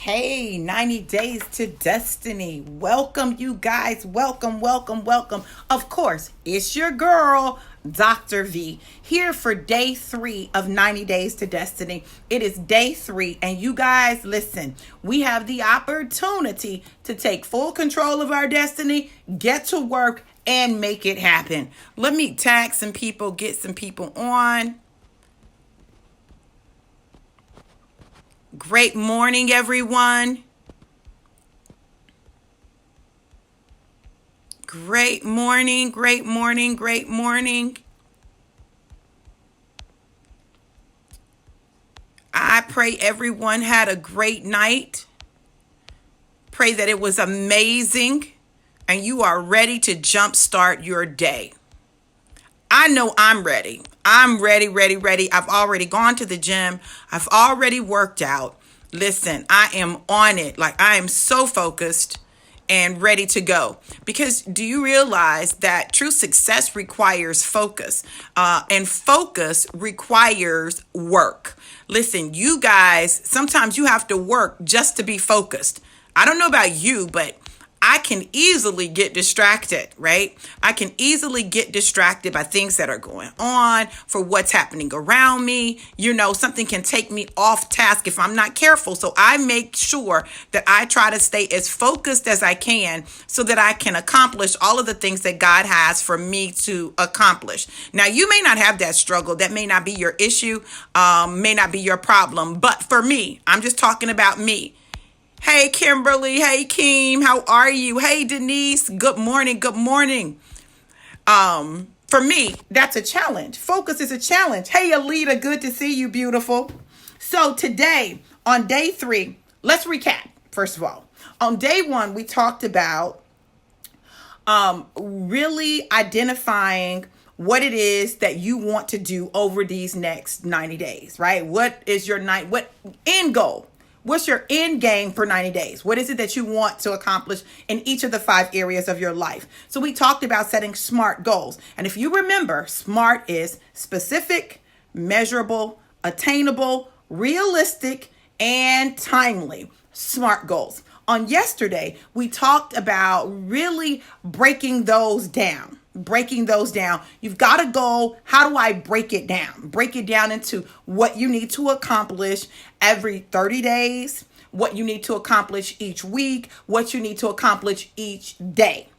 Hey, 90 Days to Destiny. Welcome, you guys. Welcome, welcome, welcome. Of course, it's your girl, Dr. V, here for day 3 of 90 Days to Destiny. It is day 3, and you guys, listen, we have the opportunity to take full control of our destiny, get to work, and make it happen. Let me tag some people, get some people on. Great morning, everyone. Great morning, great morning, great morning. I pray everyone had a great night. Pray that it was amazing and you are ready to jumpstart your day. I know I'm ready. I'm ready, ready, ready. I've already gone to the gym. I've already worked out. Listen, I am on it. Like, I am so focused and ready to go. Because do you realize that true success requires focus? And focus requires work. Listen, you guys, sometimes you have to work just to be focused. I don't know about you, but I can easily get distracted, right? I can easily get distracted by things that are going on, for what's happening around me. You know, something can take me off task if I'm not careful. So I make sure that I try to stay as focused as I can so that I can accomplish all of the things that God has for me to accomplish. Now, you may not have that struggle. That may not be your issue, may not be your problem. But for me, I'm just talking about me. Hey, Kimberly. Hey, Keem. How are you? Hey, Denise. Good morning. Good morning. For me, that's a challenge. Focus is a challenge. Hey, Alita. Good to see you, beautiful. So today, on day 3, let's recap, first of all. On day 1, we talked about really identifying what it is that you want to do over these next 90 days, right? What is your what end goal? What's your end game for 90 days? What is it that you want to accomplish in each of the 5 areas of your life? So we talked about setting SMART goals. And if you remember, SMART is specific, measurable, attainable, realistic, and timely. SMART goals. On yesterday, we talked about really breaking those down. You've got a goal. How do I break it down? Break it down into what you need to accomplish every 30 days, what you need to accomplish each week, what you need to accomplish each day.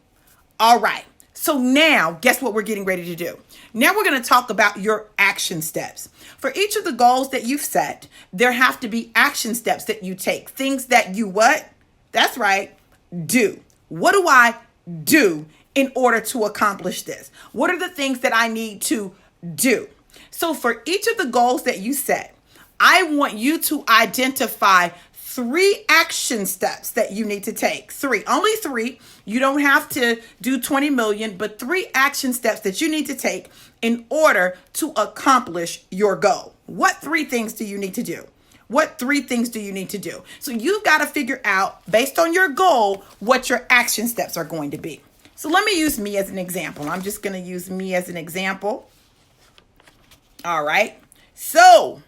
All right. So now, guess what we're getting ready to do? Now we're going to talk about your action steps. For each of the goals that you've set, there have to be action steps that you take. Things that you what? That's right. Do. What do I do in order to accomplish this? What are the things that I need to do? So for each of the goals that you set, I want you to identify 3 action steps that you need to take. 3, only 3. You don't have to do 20 million, but 3 action steps that you need to take in order to accomplish your goal. What 3 things do you need to do? What 3 things do you need to do? So you've got to figure out, based on your goal, what your action steps are going to be. So let me use me as an example. I'm just going to use me as an example. All right. So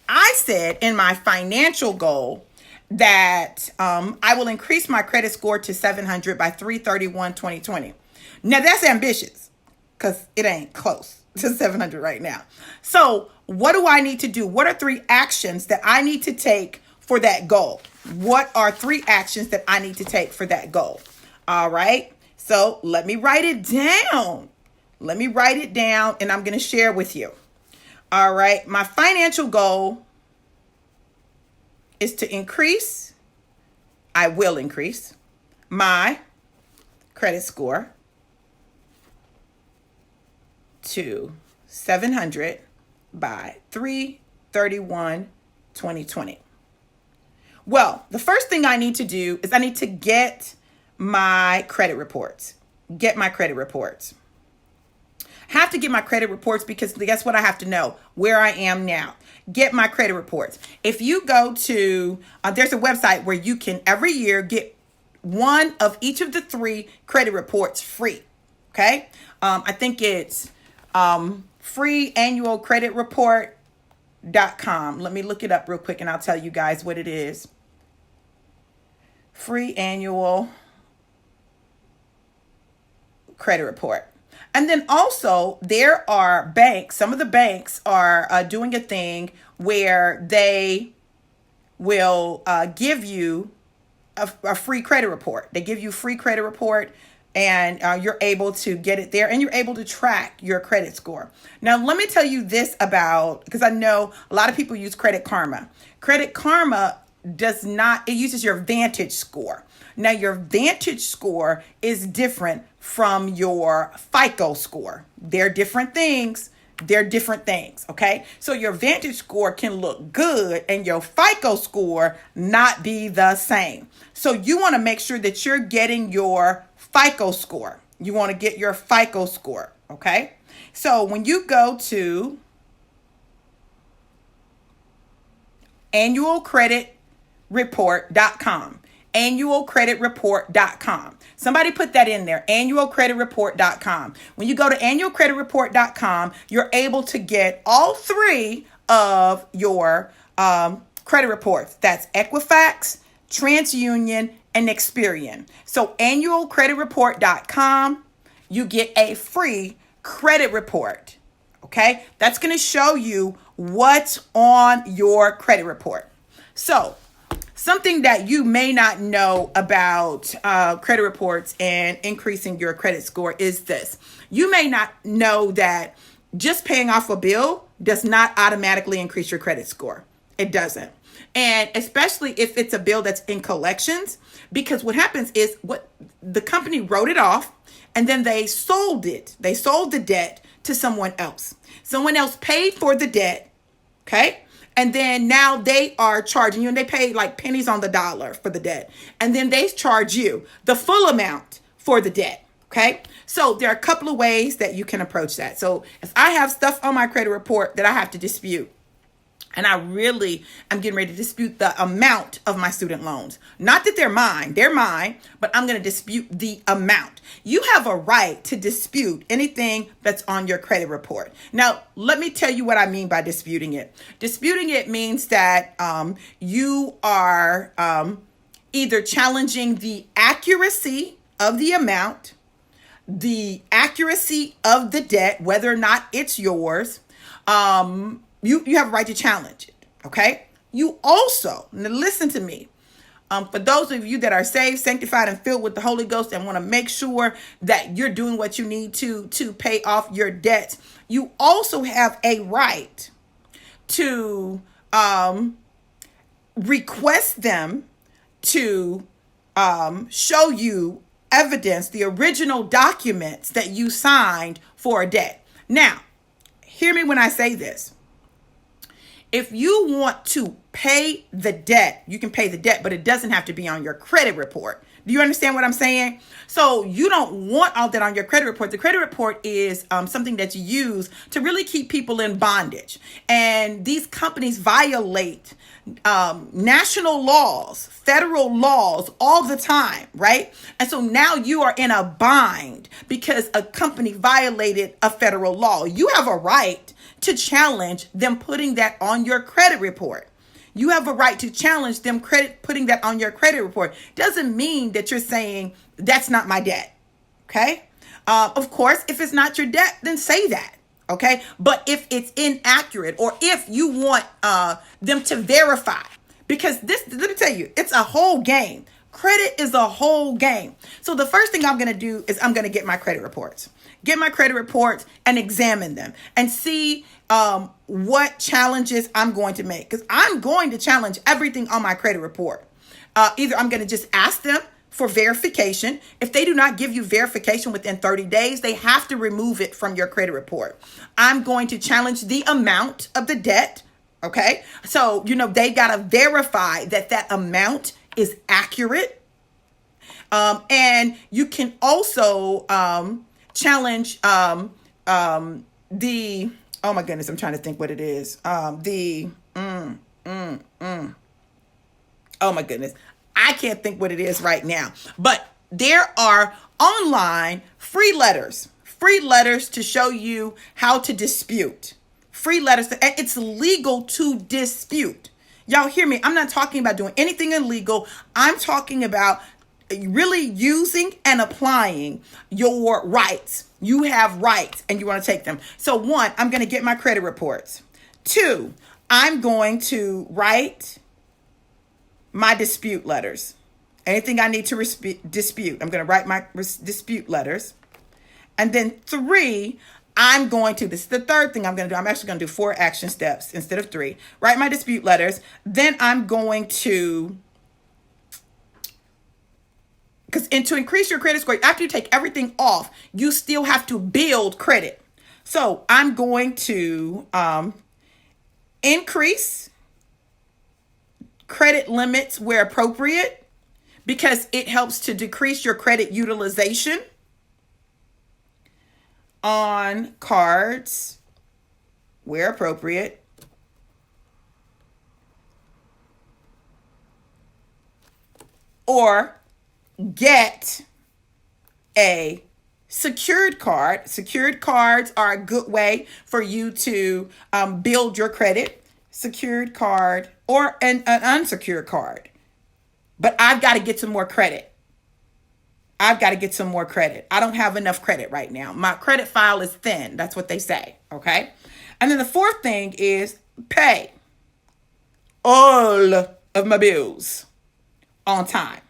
I said in my financial goal that I will increase my credit score to 700 by 3/31/2020. Now that's ambitious because it ain't close to 700 right now. So what do I need to do? What are 3 actions that I need to take for that goal? What are 3 actions that I need to take for that goal? All right. So let me write it down. And I'm going to share with you. All right. My financial goal is to increase. I will increase my credit score to 700 by 3/31/2020. Well, the first thing I need to do is I need to get my credit reports. Have to get my credit reports because guess what? I have to know where I am now. Get my credit reports. If you go to, there's a website where you can every year get one of each of the 3 credit reports free. Okay. I think it's freeannualcreditreport.com. Let me look it up real quick and I'll tell you guys what it is. free annual credit report. And then also there are banks, some of the banks are doing a thing where they will give you a free credit report. They give you free credit report, and you're able to get it there, and you're able to track your credit score. Now, let me tell you this about, because I know a lot of people use Credit Karma. Credit Karma does not, it uses your Vantage score. Now, your Vantage score is different from your FICO score. They're different things. Okay? So your Vantage score can look good and your FICO score not be the same. So you want to make sure that you're getting your FICO score. You want to get your FICO score, okay? So when you go to annualcreditreport.com, annualcreditreport.com. Somebody put that in there, annualcreditreport.com. When you go to annualcreditreport.com, you're able to get all three of your credit reports. That's Equifax, TransUnion, and Experian. So annualcreditreport.com, you get a free credit report. Okay, that's going to show you what's on your credit report. So something that you may not know about credit reports and increasing your credit score is this. You may not know that just paying off a bill does not automatically increase your credit score. It doesn't. And especially if it's a bill that's in collections, because what happens is what the company wrote it off and then they sold it. They sold the debt to someone else. Someone else paid for the debt. Okay. And then now they are charging you, and they pay like pennies on the dollar for the debt. And then they charge you the full amount for the debt. Okay. So there are a couple of ways that you can approach that. So if I have stuff on my credit report that I have to dispute, and I really am getting ready to dispute the amount of my student loans. Not that they're mine, but I'm going to dispute the amount. You have a right to dispute anything that's on your credit report. Now, let me tell you what I mean by disputing it. Disputing it means that you are either challenging the accuracy of the amount, the accuracy of the debt, whether or not it's yours. You have a right to challenge it, okay? You also, now listen to me, for those of you that are saved, sanctified, and filled with the Holy Ghost and want to make sure that you're doing what you need to pay off your debts, you also have a right to request them to show you evidence, the original documents that you signed for a debt. Now, hear me when I say this. If you want to pay the debt, you can pay the debt, but it doesn't have to be on your credit report. Do you understand what I'm saying? So you don't want all that on your credit report. The credit report is something that you use to really keep people in bondage. And these companies violate national laws, federal laws all the time, right? And so now you are in a bind because a company violated a federal law. You have a right to challenge them putting that on your credit report. You have a right to challenge them putting that on your credit report. Doesn't mean that you're saying that's not my debt. Okay. Of course, if it's not your debt, then say that. Okay. But if it's inaccurate, or if you want them to verify, because let me tell you, it's a whole game. Credit is a whole game. So the first thing I'm going to do is I'm going to get my credit reports. Get my credit reports and examine them and see what challenges I'm going to make. Because I'm going to challenge everything on my credit report. Either I'm going to just ask them for verification. If they do not give you verification within 30 days, they have to remove it from your credit report. I'm going to challenge the amount of the debt. Okay. So, they got to verify that amount is accurate. And you can also challenge the, oh my goodness, I'm trying to think what it is. Oh my goodness. I can't think what it is right now. But there are online free letters to show you how to dispute. Free letters. It's legal to dispute. Y'all hear me? I'm not talking about doing anything illegal. I'm talking about really using and applying your rights. You have rights and you want to take them. So 1, I'm going to get my credit reports. 2, I'm going to write my dispute letters. Anything I need to dispute, I'm going to write my dispute letters. And then 3, I'm going to, this is the third thing I'm going to do. I'm actually going to do 4 action steps instead of 3. Write my dispute letters. Then I'm going to, and to increase your credit score, after you take everything off, you still have to build credit. So I'm going to increase credit limits where appropriate, because it helps to decrease your credit utilization on cards where appropriate. Or get a secured card. Secured cards are a good way for you to build your credit. Secured card or an unsecured card. But I've got to get some more credit. I don't have enough credit right now. My credit file is thin. That's what they say. Okay. And then the fourth thing is pay all of my bills on time.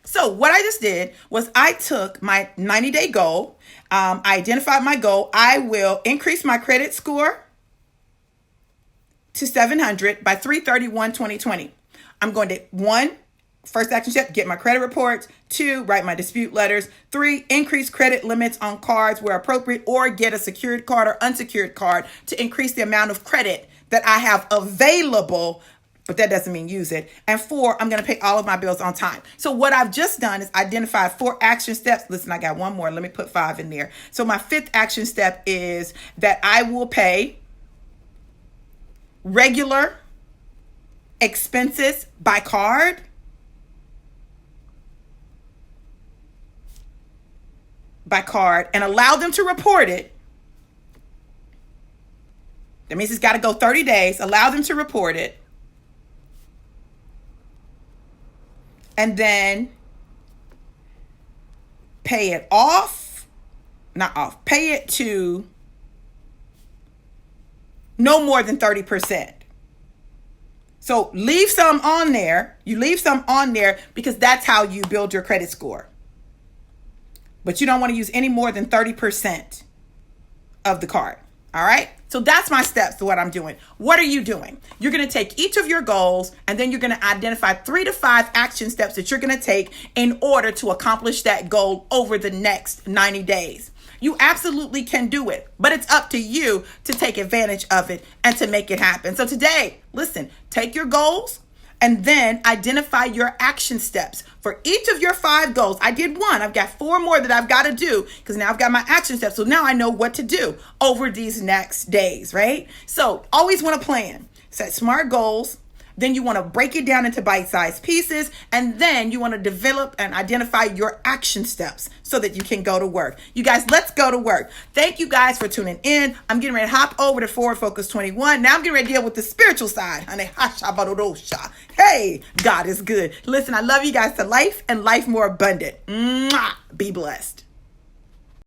So what I just did was I took my 90-day goal. I identified my goal. I will increase my credit score to 700 by 3/31/2020. I'm going to 1, first action step, get my credit reports. 2, write my dispute letters. 3, increase credit limits on cards where appropriate, or get a secured card or unsecured card to increase the amount of credit that I have available, but that doesn't mean use it. And 4, I'm going to pay all of my bills on time. So what I've just done is identify 4 action steps. Listen, I got one more. Let me put 5 in there. So my 5th action step is that I will pay regular expenses by card, and allow them to report it. That means it's got to go 30 days. Allow them to report it. And then pay it pay it to no more than 30%. So leave some on there. You leave some on there because that's how you build your credit score. But you don't want to use any more than 30% of the card. All right. So that's my steps to what I'm doing. What are you doing? You're going to take each of your goals and then you're going to identify 3 to 5 action steps that you're going to take in order to accomplish that goal over the next 90 days. You absolutely can do it, but it's up to you to take advantage of it and to make it happen. So today, listen, take your goals and then identify your action steps for each of your 5 goals. I did 1. I've got 4 more that I've got to do because now I've got my action steps. So now I know what to do over these next days, right? So always want to plan, set smart goals. Then you want to break it down into bite-sized pieces. And then you want to develop and identify your action steps so that you can go to work. You guys, let's go to work. Thank you guys for tuning in. I'm getting ready to hop over to Forward Focus 21. Now I'm getting ready to deal with the spiritual side. Hey, God is good. Listen, I love you guys to life and life more abundant. Mwah! Be blessed.